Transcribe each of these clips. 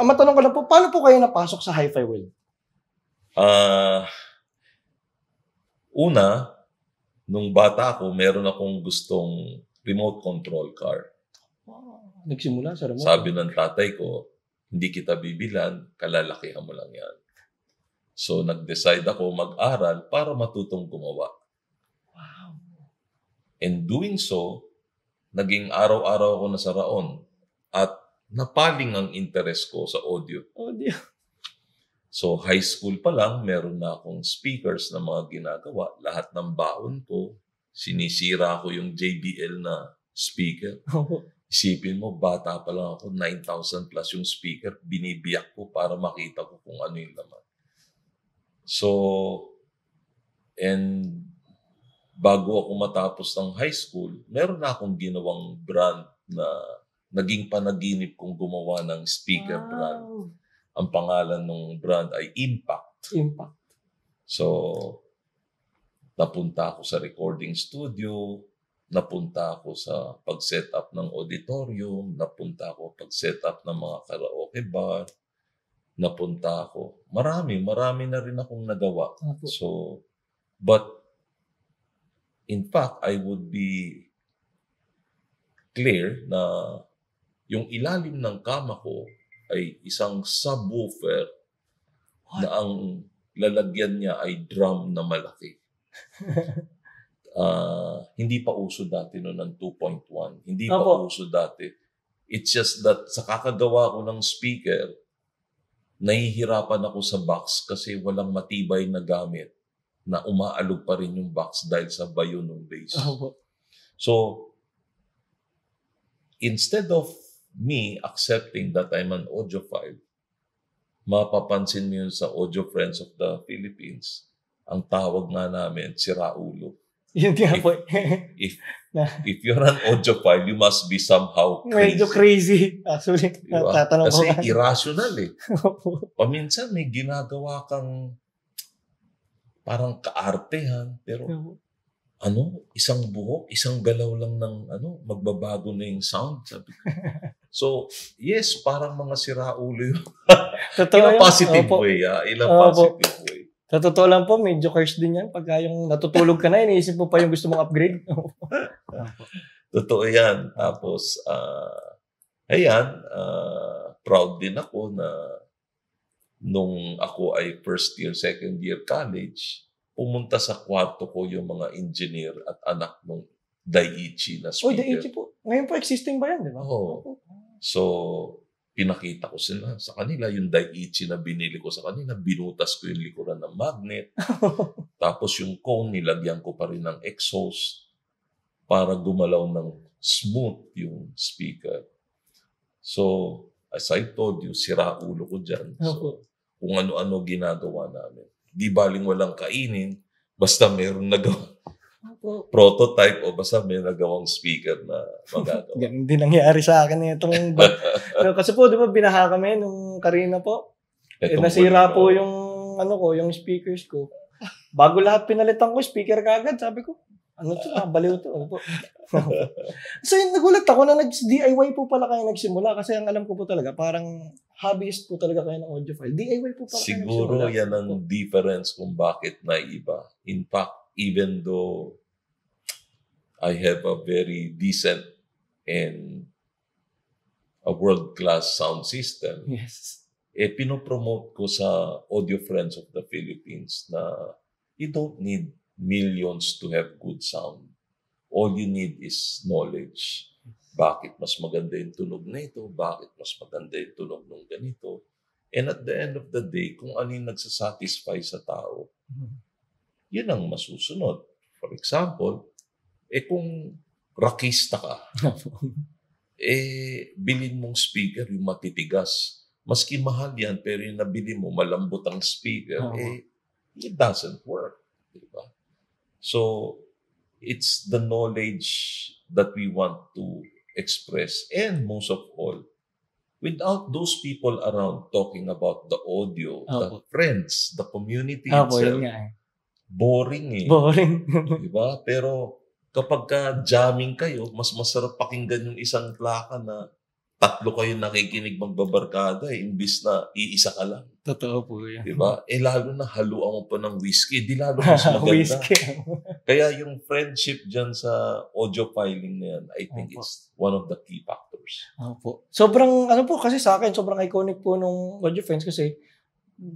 Matanong ko lang po, paano po kayo napasok sa hi-fi world? Una, nung bata ako, meron akong gustong remote control car. Nagsimula sa remote. Sabi ng tatay ko, hindi kita bibilan, kalalakihan mo lang yan. So, nag-decide ako mag-aral para matutong gumawa. Wow. And doing so, naging araw-araw ako na sa Raon. At napaling ang interest ko sa audio. Audio. So, high school pa lang, meron na akong speakers na mga ginagawa. Lahat ng baon ko, sinisira ko yung JBL na speaker. Isipin mo, bata pa lang ako, 9,000 plus yung speaker, binibiyak ko para makita ko kung ano yung laman. So, and bago ako matapos ng high school, meron na akong ginawang brand na naging panaginip kong gumawa ng speaker brand. Ang pangalan ng brand ay Impact. Impact. So, napunta ako sa recording studio, napunta ako sa pag-set up ng auditorium, napunta ako pag-set up ng mga karaoke bar, napunta ako. Marami na rin akong nagawa. So, but in fact, I would be clear na yung ilalim ng kama ko ay isang subwoofer na ang lalagyan niya ay drum na malaki. Hindi pa uso dati noon ng 2.1. Hindi pa uso dati. It's just that sa kakagawa ko ng speaker, nahihirapan ako sa box kasi walang matibay na gamit na umaalog pa rin yung box dahil sa bayo ng bass. So, instead of me accepting that I'm an audiophile, mapapansin mo yun sa Audio Friends of the Philippines, ang tawag nga namin, siraulo. Yun nga po. If you're an audiophile, you must be somehow crazy. Medyo crazy. Actually, diba? Kasi irrational eh. Paminsan may ginagawa kang parang kaartehan, pero isang buhok, isang galaw lang ng magbabago na yung sound. Sabi ko. So, yes, parang mga siraulo yun. In a positive way. In a positive way. Sa totoo lang po, medyo curse din yan. Pagka yung natutulog ka na, iniisip mo pa yung gusto mong upgrade. Totoo yan. Tapos, proud din ako na nung ako ay first year, second year college, pumunta sa kwarto ko yung mga engineer at anak ng Daiichi na speaker. Daiichi po. Ngayon po existing ba yan, di ba? Oo. So, pinakita ko sila sa kanila, yung Daiichi na binili ko sa kanila, binutas ko yung likuran ng magnet. Tapos yung cone, nilagyan ko pa rin ng exhaust para gumalaw ng smooth yung speaker. So, as I told you, sira ulo ko dyan. So, kung ano-ano ginagawa namin. Di baling walang kainin, basta mayroong nagawa. Prototype o basta may nagawang speaker na magagawa. Ganun din nangyari sa akin itong kasi po, di ba, binaha kami nung Karina po. Nasira po yung yung speakers ko. Bago lahat pinalitan ko, speaker kagad. Sabi ko, baliw to. So, nagulat ako na nag-DIY po pala kayo nagsimula kasi ang alam ko po talaga, parang hobbyist po talaga kayo ng audiophile. DIY po pala siguro kayo nagsimula. Yan ang difference kung bakit naiba. In fact, even though I have a very decent and a world-class sound system, yes, pinopromote ko sa Audio Friends of the Philippines na you don't need millions to have good sound. All you need is knowledge. Bakit mas maganda yung tunog na ito? Bakit mas maganda yung tunog ng ganito? And at the end of the day, kung ano yung nagsasatisfy sa tao, yun ang masusunod. For example, kung rockista ka, bilhin mong speaker yung matitigas. Maski mahal yan, pero yung nabili mo, malambot ang speaker, it doesn't work. Diba? So, it's the knowledge that we want to express. And most of all, without those people around talking about the audio, the friends, the community itself, boring eh. Boring. Diba? Pero kapag ka jamming kayo, mas masarap pakinggan yung isang plaka na tatlo kayo nakikinig magbabarkada, imbis na iisa ka lang. Totoo po yan. Diba? Lalo na haluan mo pa ng whiskey, di lalo mas maganda. Whiskey. Kaya yung friendship dyan sa audio filing na yan, I think it's one of the key factors. Opo. Sobrang, kasi sa akin, sobrang iconic po nung audio files kasi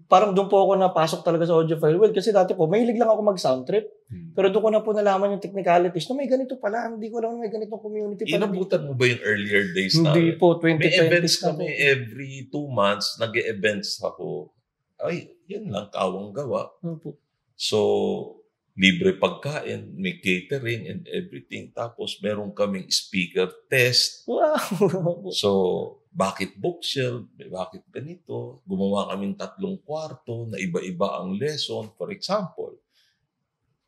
parang doon po ako napasok talaga sa audiophile world kasi dati po, mahilig lang ako mag-sound trip. Pero doon ko na po nalaman yung technicalities na may ganito pala, hindi ko alam na may ganitong community pala. Inabutan mo ba yung earlier days na? Hindi po, 2020 may events kami every 2 months, nag-e-events ako. Ay, yun lang, kawang gawa. So, libre pagkain, may catering and everything. Tapos, meron kaming speaker test. Wow! So, bakit bookshelf? Bakit ganito? Gumawa kaming 3 kwarto na iba-iba ang lesson. For example,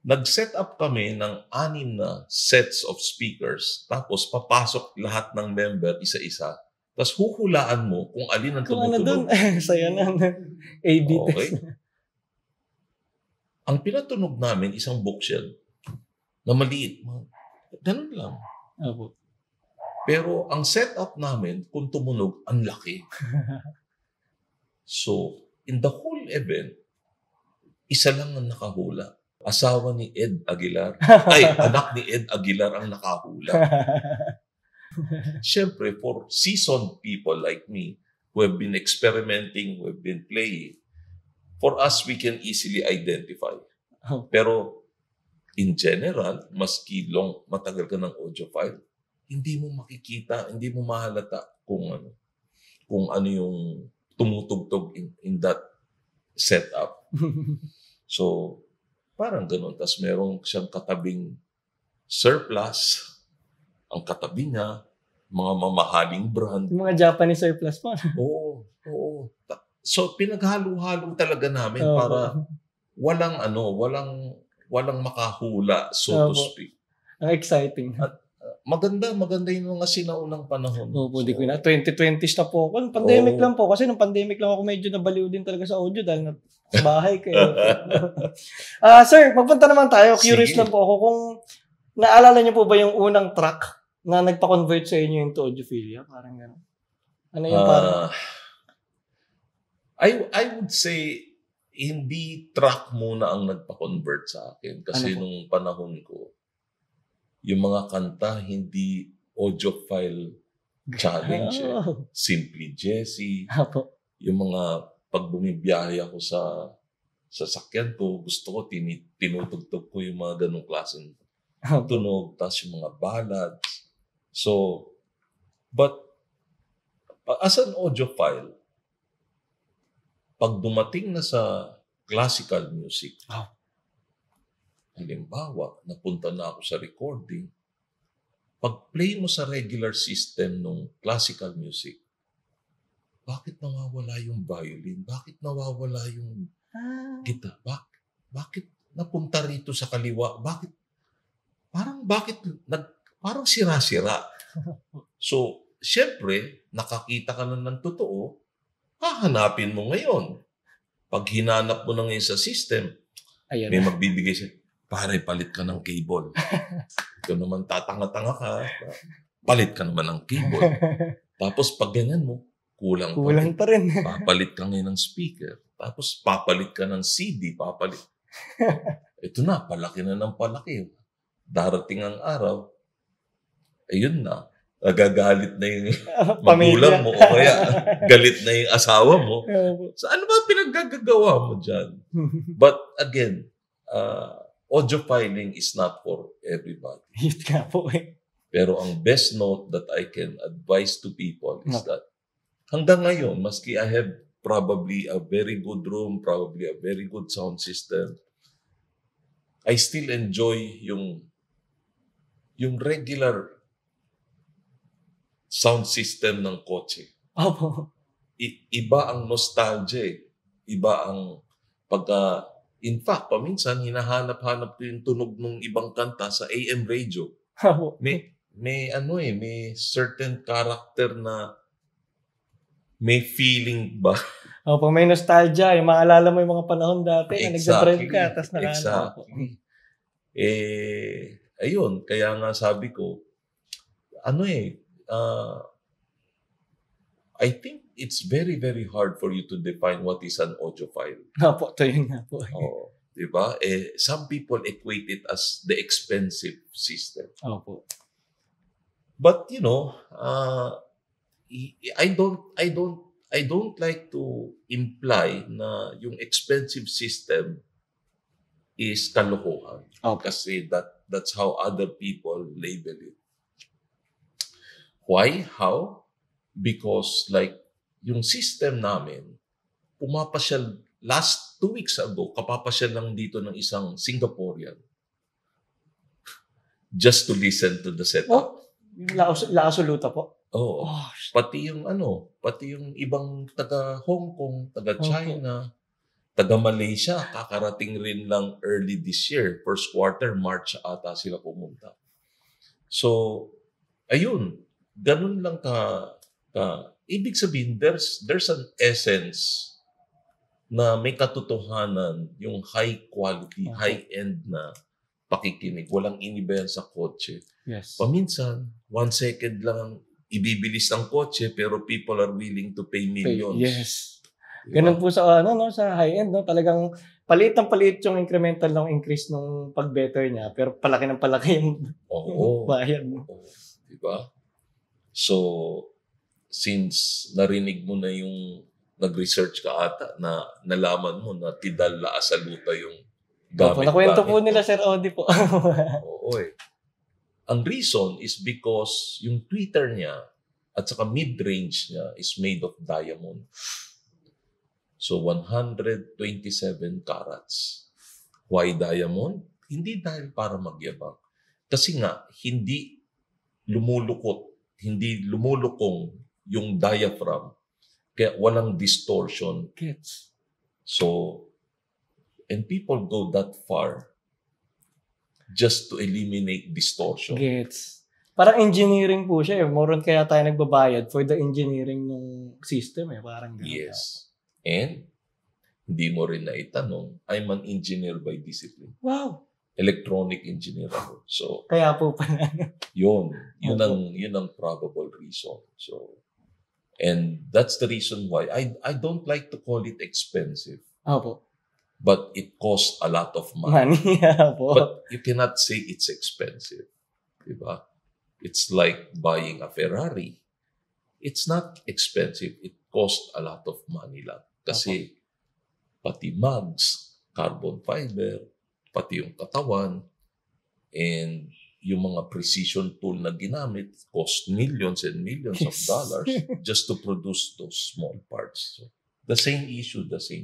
nag-set up kami ng 6 na sets of speakers. Tapos, papasok lahat ng member isa-isa. Tapos, huhulaan mo kung alin ang tumutunog. Kung ano dun? Saya na. A-B test. Ang pinatunog namin, isang bookshelf na maliit. Ganun lang. Opo. Pero ang setup namin, kung tumunog, ang laki. So, in the whole event, isa lang ang nakahula. Asawa ni Ed Aguilar. Anak ni Ed Aguilar ang nakahula. Siyempre, for seasoned people like me, who have been experimenting, who have been playing, for us, we can easily identify. Pero, in general, maski matagal ka ng audiophile, hindi mo makikita, hindi mo mahalata kung ano yung tumutugtog in that setup. So, parang ganun. Tapos meron siyang katabing surplus. Ang katabi niya, mga mamahaling brand. Mga Japanese surplus po. Oo. So, pinaghalo-halo talaga namin para walang makahula, so to speak. Ang exciting. At maganda yung mga sinaunang panahon. Opo, di ko na. 2020s na po ako. Pandemic lang po. Kasi nung pandemic lang ako medyo nabaliw din talaga sa audio dahil sa bahay kayo. Sir, magpunta naman tayo. Curious lang po ako kung naalala niyo po ba yung unang track na nagpa-convert sa inyo into audiophilia? Parang gano'n. Ano yung parang... I would say, hindi track muna ang nagpa-convert sa akin. Kasi nung panahon ko, yung mga kanta, hindi audiophile challenge. Simply Jessie. Yung mga pag bumibiyahe ako sa sasakyan ko, gusto ko, tinutugtog ko yung mga ganong klaseng tunog, tapos yung mga ballads. So, but as an audiophile, pag dumating na sa classical music, halimbawa, napunta na ako sa recording, pag-play mo sa regular system ng classical music, bakit nawawala yung violin? Bakit nawawala yung guitar? Bakit napunta rito sa kaliwa? Parang sira-sira. So, syempre, nakakita ka na ng totoo, hahanapin mo ngayon. Pag hinanap mo na ngayon sa system, may magbibigay siya, pare, palit ka ng cable. Ikaw naman tatanga-tanga ka. Palit ka naman ng cable. Tapos pag ganyan mo, kulang pa rin. Papalit ka ngayon ng speaker. Tapos papalit ka ng CD. Ito na, palaki na ng palaki. Darating ang araw, ayun na. Nagagalit na yung magulang mo o kaya galit na yung asawa mo. So ano ba pinaggagawa mo dyan? But again, audiofiling is not for everybody. Yun nga po eh. Pero ang best note that I can advise to people is that hanggang ngayon, maski I have probably a very good room, probably a very good sound system, I still enjoy yung regular sound system ng kotse. Opo. Iba ang nostalgia eh. Iba ang pagka... In fact, paminsan, hinahanap-hanap ko yung tunog ng ibang kanta sa AM radio. May certain character na may feeling ba? Opo, may nostalgia. Yung maalala mo yung mga panahon dati na nagdadrive ka, tapos nakahanap. Ayun, kaya nga sabi ko, I think it's very, very hard for you to define what is an audiophile. Opo, ito yun nga po. Oh, di ba? Some people equate it as the expensive system. Opo. But I don't like to imply na yung expensive system is kalokohan. Opo. Kasi that's how other people label it. Why? How? Because like yung system namin, pumapasyal last 2 weeks ago, kapapasyal lang dito ng isang Singaporean just to listen to the setup. La Absoluta po. Oo. Pati yung ibang taga Hong Kong, taga China, taga Malaysia, kakarating rin lang early this year. First quarter, March ata sila pumunta. So, ayun, ganun lang ibig sabihin, there's an essence na may katotohanan, yung high quality, high-end na pakikinig. Walang iniba yan sa kotse. Yes. Paminsan, 1 second lang ang ibibilis ng kotse, pero people are willing to pay millions. Yes. Diba? Ganun po sa sa high-end, no? Talagang paliit yung incremental ng increase nung pag-better niya, pero palaki ng palaki yung bayad mo. Diba? So, since narinig mo na yung nag-research ka ata, na nalaman mo na Tidal La Absoluta yung gamit. Nakwento po nila, Sir Odi po. Oo eh. Ang reason is because yung tweeter niya at saka mid-range niya is made of diamond. So, 127 carats. Why diamond? Hindi dahil para magyabang. Kasi nga, hindi lumulukong yung diaphragm. Kaya walang distortion. Gets. So, and people go that far just to eliminate distortion. Gets. Parang engineering po siya eh. More on kaya tayo nagbabayad for the engineering ng system eh. Parang gano'n. Yes. And, hindi mo rin na itanong, I'm an engineer by discipline. Wow. Electronic engineer ako. So, kaya po pala. yun ang probable reason. So, and that's the reason why I don't like to call it expensive. Opo. But it costs a lot of money. Po. But you cannot say it's expensive. Diba? It's like buying a Ferrari. It's not expensive. It costs a lot of money lang. Kasi pati mags, carbon fiber, pati yung katawan, and yung mga precision tool na ginamit cost millions and millions of dollars just to produce those small parts. So, the same issue, the same